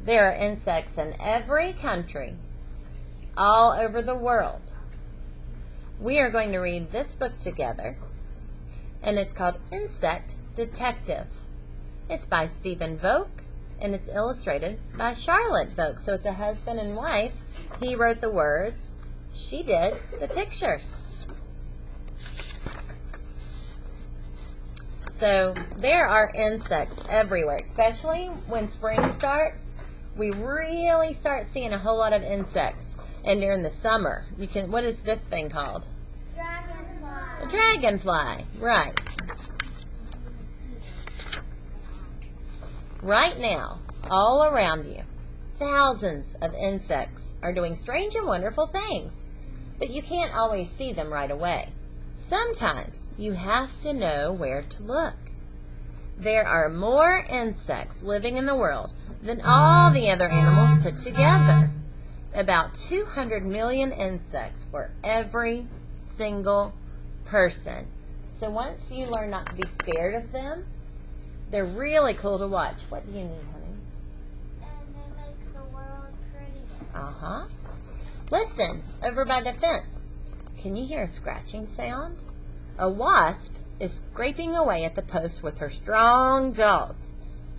There are insects in every country, all over the world. We are going to read this book together, and it's called Insect Detective. It's by Stephen Vogt, and it's illustrated by Charlotte Vogt. So it's a husband and wife. He wrote the words, she did the pictures. So there are insects everywhere, especially when spring starts. We really start seeing a whole lot of insects. And during the summer, what is this thing called? Dragonfly. A dragonfly, right. Right now, all around you, thousands of insects are doing strange and wonderful things. But you can't always see them right away. Sometimes you have to know where to look. There are more insects living in the world than all the other animals put together. About 200 million insects for every single person. So once you learn not to be scared of them, they're really cool to watch. What do you need, honey? And they make the world pretty. Uh-huh. Listen, over by the fence. Can you hear a scratching sound? A wasp is scraping away at the post with her strong jaws.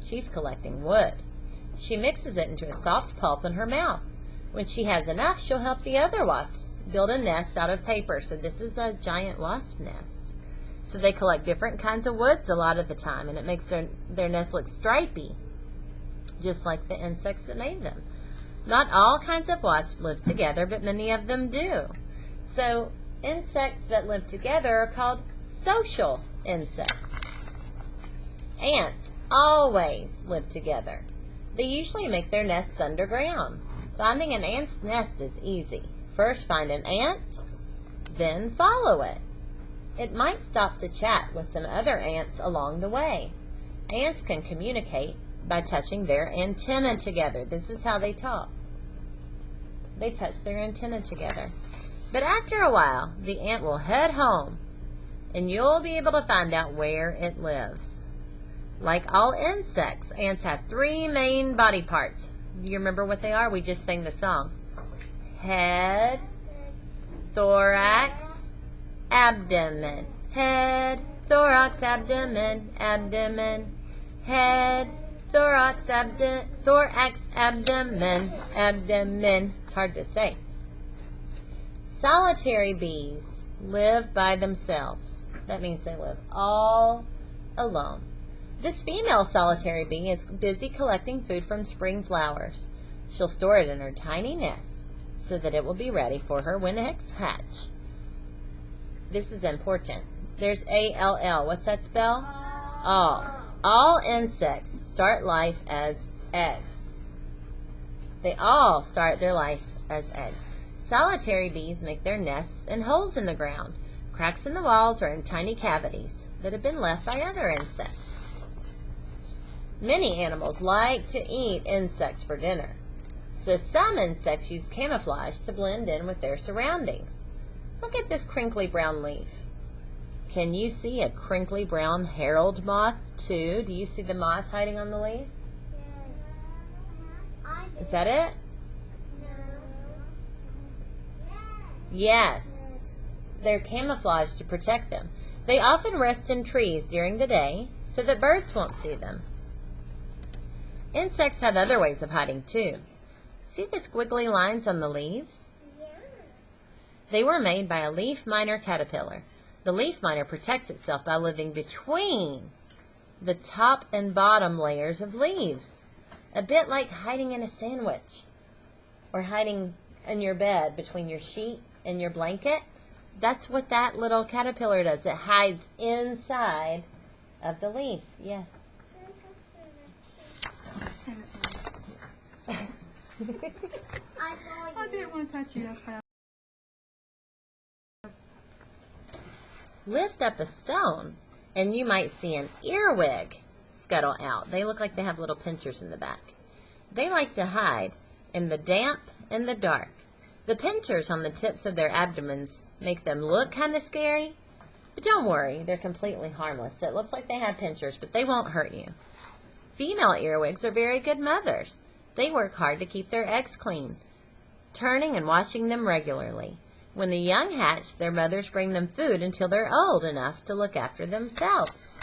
She's collecting wood. She mixes it into a soft pulp in her mouth. When she has enough, she'll help the other wasps build a nest out of paper. So this is a giant wasp nest. So they collect different kinds of woods a lot of the time, and it makes their nest look stripy, just like the insects that made them. Not all kinds of wasps live together, but many of them do. So insects that live together are called social insects. Ants always live together. They usually make their nests underground. Finding an ant's nest is easy. First find an ant, then follow it. It might stop to chat with some other ants along the way. Ants can communicate by touching their antennae together. This is how they talk. They touch their antennae together. But after a while, the ant will head home, and you'll be able to find out where it lives. Like all insects, ants have 3 main body parts. Do you remember what they are? We just sang the song. Head, thorax, abdomen. Head, thorax, abdomen, abdomen. Head, thorax, abdomen, abdomen. It's hard to say. Solitary bees live by themselves. That means they live all alone. This female solitary bee is busy collecting food from spring flowers. She'll store it in her tiny nest so that it will be ready for her when eggs hatch. This is important. There's A-L-L. What's that spell? All. All insects start life as eggs. They all start their life as eggs. Solitary bees make their nests in holes in the ground, cracks in the walls, or in tiny cavities that have been left by other insects. Many animals like to eat insects for dinner, so some insects use camouflage to blend in with their surroundings. Look at this crinkly brown leaf. Can you see a crinkly brown herald moth too? Do you see the moth hiding on the leaf? Yes. Is that it? No. Yes. They're camouflaged to protect them. They often rest in trees during the day so that birds won't see them. Insects have other ways of hiding too. See the squiggly lines on the leaves? Yeah. They were made by a leaf miner caterpillar. The leaf miner protects itself by living between the top and bottom layers of leaves, a bit like hiding in a sandwich or hiding in your bed between your sheet and your blanket. That's what that little caterpillar does. It hides inside of the leaf. Yes. I saw you. I didn't want to touch you. That's why. Lift up a stone, and you might see an earwig scuttle out. They look like they have little pinchers in the back. They like to hide in the damp and the dark. The pinchers on the tips of their abdomens make them look kind of scary, but don't worry, they're completely harmless. So it looks like they have pinchers, but they won't hurt you. Female earwigs are very good mothers. They work hard to keep their eggs clean, turning and washing them regularly. When the young hatch, their mothers bring them food until they're old enough to look after themselves.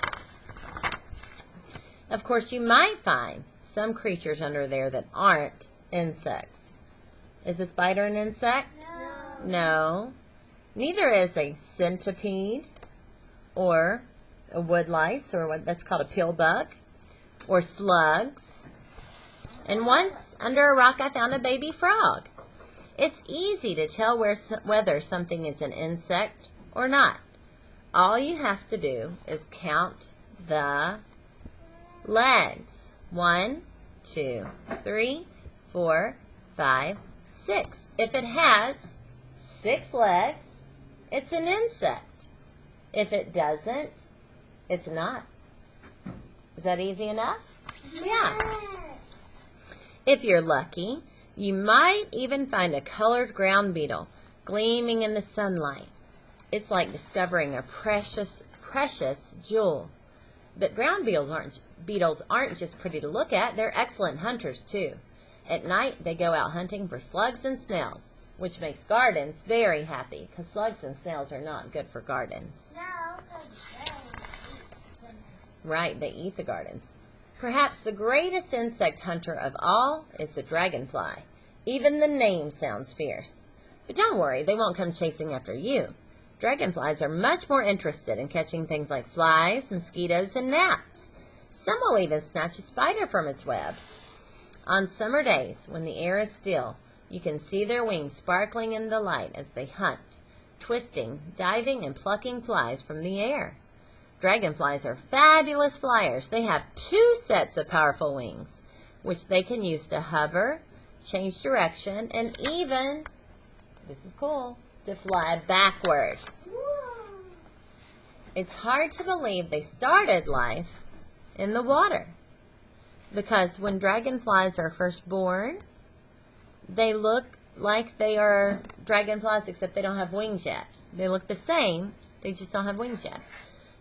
Of course, you might find some creatures under there that aren't insects. Is a spider an insect? No. Neither is a centipede or a woodlice, or what that's called a pill bug, or slugs. And once under a rock I found a baby frog. It's easy to tell whether something is an insect or not. All you have to do is count the legs. 1, 2, 3, 4, 5, 6. If it has 6 legs, it's an insect. If it doesn't, it's not. Is that easy enough? Yeah. If you're lucky, you might even find a colored ground beetle gleaming in the sunlight. It's like discovering a precious, precious jewel. But ground beetles aren't just pretty to look at, they're excellent hunters too. At night, they go out hunting for slugs and snails, which makes gardens very happy, because slugs and snails are not good for gardens. No, because they eat them. Right, they eat the gardens. Perhaps the greatest insect hunter of all is the dragonfly. Even the name sounds fierce. But don't worry, they won't come chasing after you. Dragonflies are much more interested in catching things like flies, mosquitoes, and gnats. Some will even snatch a spider from its web. On summer days, when the air is still, you can see their wings sparkling in the light as they hunt, twisting, diving, and plucking flies from the air. Dragonflies are fabulous flyers. They have 2 sets of powerful wings, which they can use to hover, change direction, and even, this is cool, to fly backward. It's hard to believe they started life in the water, because when dragonflies are first born, they look like they are dragonflies, except they don't have wings yet. They look the same, they just don't have wings yet.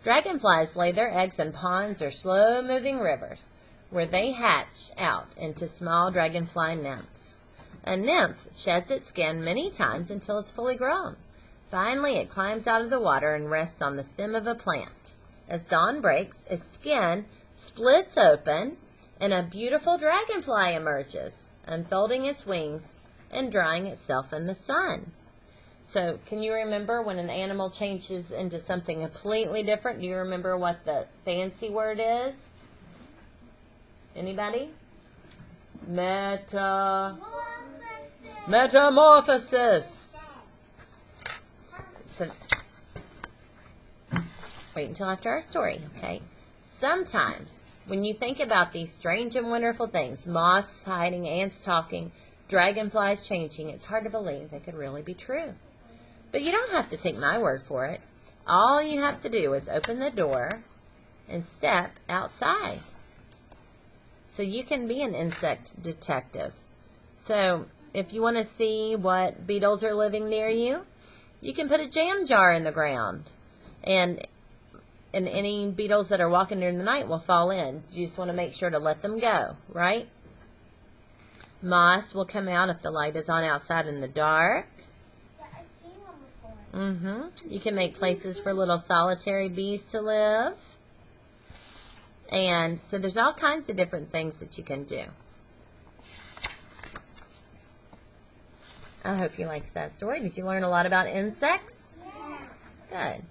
Dragonflies lay their eggs in ponds or slow-moving rivers, where they hatch out into small dragonfly nymphs. A nymph sheds its skin many times until it's fully grown. Finally, it climbs out of the water and rests on the stem of a plant. As dawn breaks, its skin splits open, and a beautiful dragonfly emerges, unfolding its wings and drying itself in the sun. So, can you remember when an animal changes into something completely different? Do you remember what the fancy word is? Anybody? Metamorphosis. So, wait until after our story, okay? Sometimes, when you think about these strange and wonderful things, moths hiding, ants talking, dragonflies changing, it's hard to believe they could really be true. But you don't have to take my word for it. All you have to do is open the door and step outside. So you can be an insect detective. So if you want to see what beetles are living near you, you can put a jam jar in the ground. And any beetles that are walking during the night will fall in. You just want to make sure to let them go, right? Moss will come out if the light is on outside in the dark. You can make places for little solitary bees to live. And so there's all kinds of different things that you can do. I hope you liked that story. Did you learn a lot about insects? Good.